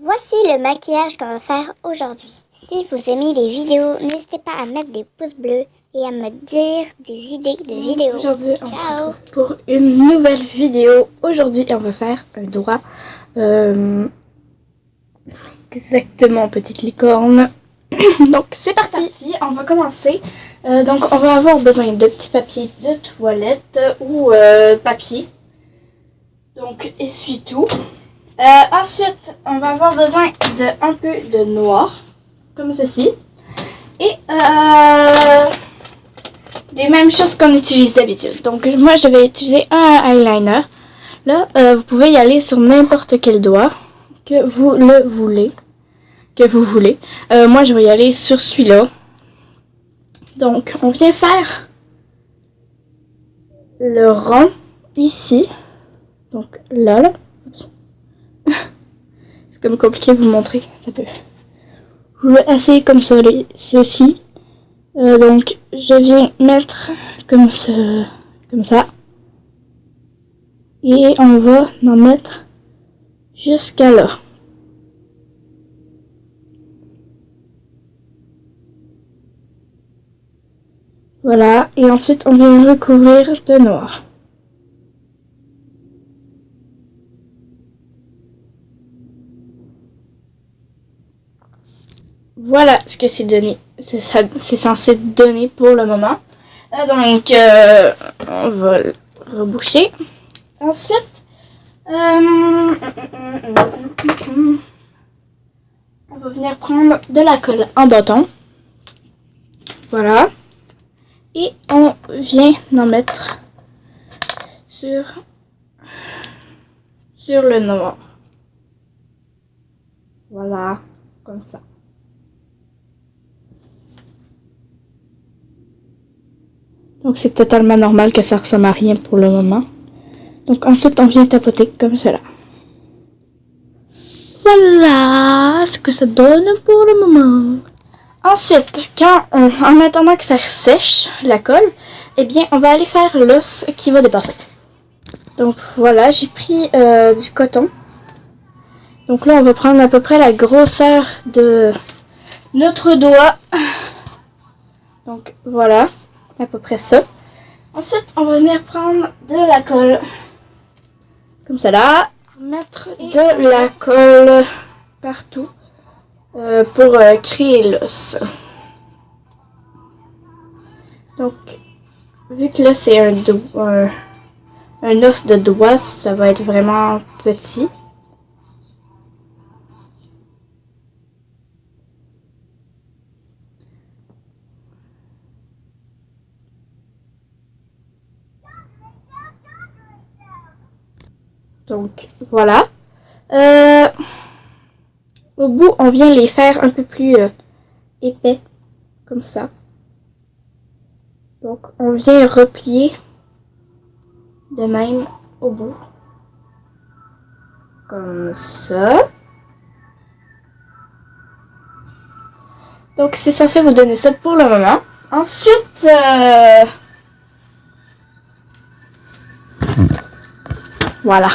Voici le maquillage qu'on va faire aujourd'hui. Si vous aimez les vidéos, n'hésitez pas à mettre des pouces bleus et à me dire des idées de vidéos. Aujourd'hui, on se retrouve pour une nouvelle vidéo. Aujourd'hui, on va faire un doigt. Exactement, petite licorne. Donc, c'est parti. On va commencer. Donc, on va avoir besoin de petits papiers de toilette ou papier. Donc, essuie-tout. Ensuite, on va avoir besoin de un peu de noir, comme ceci. Et des mêmes choses qu'on utilise d'habitude. Donc, moi, je vais utiliser un eyeliner. Là, vous pouvez y aller sur n'importe quel doigt que vous le voulez. Moi, je vais y aller sur celui-là. Donc, on vient faire le rond ici. Donc, là. C'est comme compliqué de vous montrer. Ça peut. Je vais essayer comme ça, ceci. Donc, je viens mettre comme ça. Et on va en mettre jusqu'à là. Voilà, et ensuite on vient recouvrir de noir. Voilà ce que c'est donné. C'est censé donner pour le moment. Donc, on va le reboucher. Ensuite, on va venir prendre de la colle en bâton. Voilà. Et on vient en mettre sur le noir. Voilà, comme ça. Donc c'est totalement normal que ça ressemble à rien pour le moment. Donc ensuite on vient tapoter comme cela. Voilà ce que ça donne pour le moment. Ensuite, en attendant que ça sèche, la colle, eh bien on va aller faire l'os qui va dépasser. Donc voilà, j'ai pris du coton. Donc là on va prendre à peu près la grosseur de notre doigt. Donc voilà, à peu près ça. Ensuite on va venir prendre de la colle. Comme cela. Mettre de la colle partout pour créer l'os. Donc, vu que là c'est un os de doigt, ça va être vraiment petit. Donc, voilà. Au bout, on vient les faire un peu plus épais, comme ça. Donc, on vient replier de même au bout. Comme ça. Donc, c'est censé vous donner ça pour le moment. Ensuite, voilà.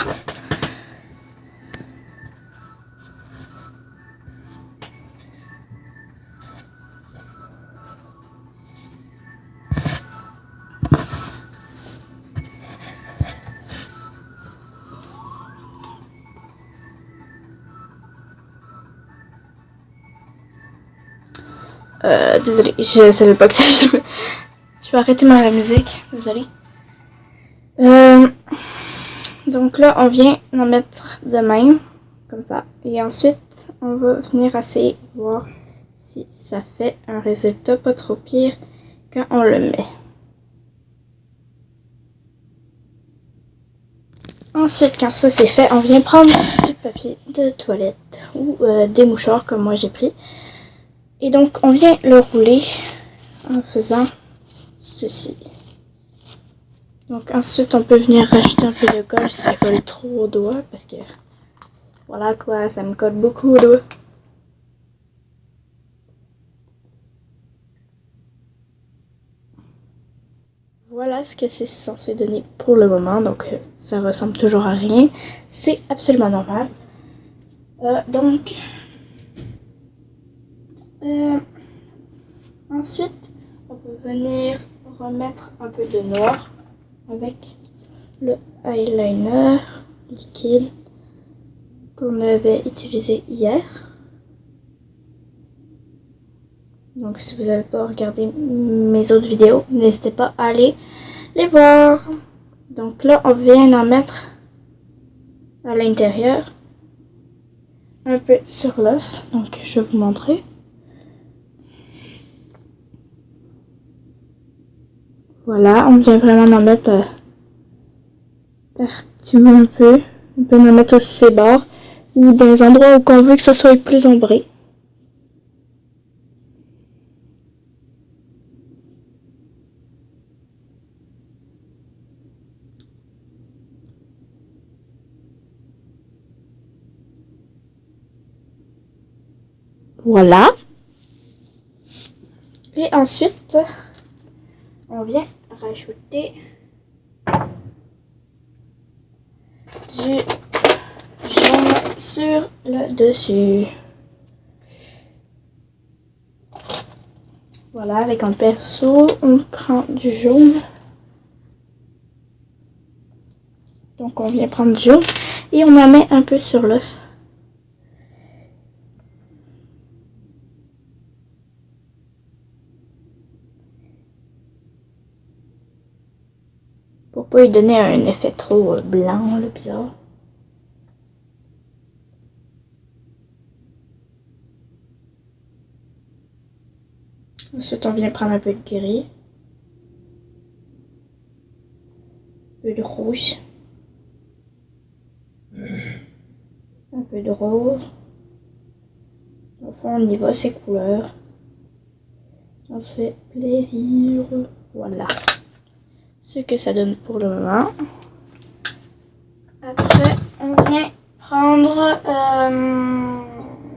Désolée, je savais pas que je vais arrêter la musique, désolée. Donc là, on vient en mettre de même, comme ça. Et ensuite, on va venir essayer de voir si ça fait un résultat pas trop pire quand on le met. Ensuite, quand ça c'est fait, on vient prendre du papier de toilette ou des mouchoirs comme moi j'ai pris. Et donc, on vient le rouler en faisant ceci. Donc ensuite, on peut venir rajouter un peu de colle si ça colle trop au doigt, parce que voilà quoi, ça me colle beaucoup au doigt. Voilà ce que c'est censé donner pour le moment, donc ça ressemble toujours à rien. C'est absolument normal. Donc, ensuite, on peut venir remettre un peu de noir avec le eyeliner liquide qu'on avait utilisé hier. Donc si vous n'avez pas regardé mes autres vidéos, n'hésitez pas à aller les voir. Donc là, on vient en mettre à l'intérieur, un peu sur l'os. Donc je vais vous montrer. Voilà, on vient vraiment en mettre partout un peu. On peut en mettre aussi ses bords ou dans les endroits où on veut que ça soit plus ombré. Voilà. Et ensuite, on vient rajouter du jaune sur le dessus. Voilà, avec un pinceau, on prend du jaune. Donc on vient prendre du jaune et on en met un peu sur l'os. Pour pas lui donner un effet trop blanc, le bizarre. Ensuite, on vient prendre un peu de gris, un peu de rouge, un peu de rose. Au fond, on y va, ces couleurs. Ça fait plaisir. Voilà ce que ça donne pour le moment. Après, on vient prendre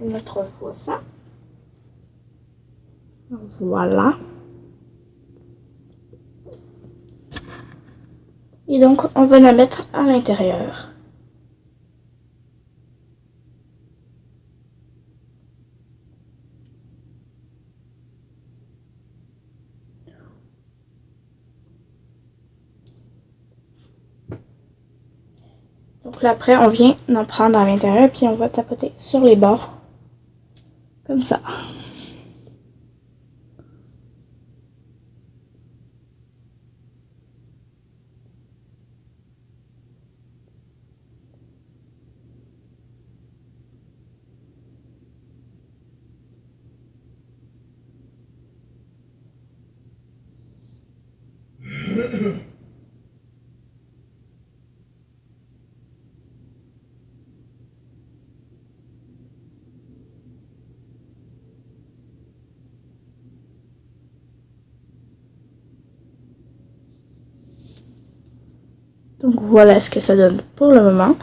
notre faux. Voilà. Et donc, on va la mettre à l'intérieur. Donc là, après, on vient en prendre à l'intérieur, puis on va tapoter sur les bords. Comme ça. Donc voilà ce que ça donne pour le moment.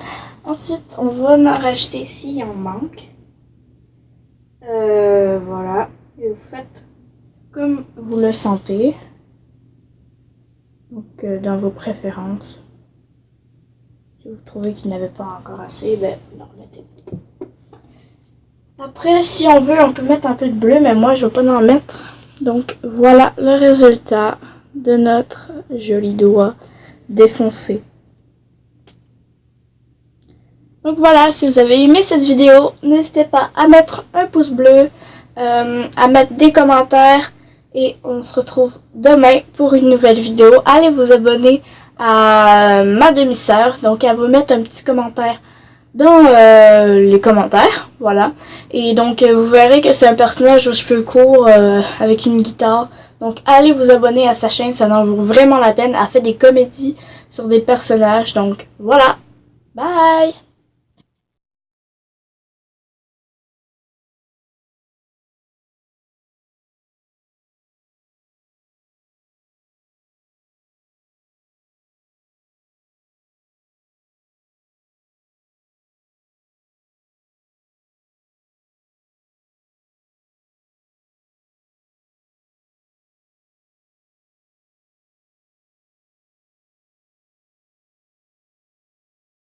Ensuite, on va en rajouter s'il en manque. Voilà. Et vous faites comme vous le sentez. Donc dans vos préférences. Si vous trouvez qu'il n'y avait pas encore assez, ben vous en remettez. Après, si on veut, on peut mettre un peu de bleu, mais moi je ne veux pas en mettre. Donc voilà le résultat de notre joli doigt défoncé. Donc voilà, si vous avez aimé cette vidéo, n'hésitez pas à mettre un pouce bleu, à mettre des commentaires et on se retrouve demain pour une nouvelle vidéo. Allez vous abonner à ma demi-sœur, donc elle va mettre un petit commentaire dans les commentaires, voilà. Et donc vous verrez que c'est un personnage aux cheveux courts avec une guitare. Donc allez vous abonner à sa chaîne, ça en vaut vraiment la peine. Elle fait des comédies sur des personnages, donc voilà. Bye!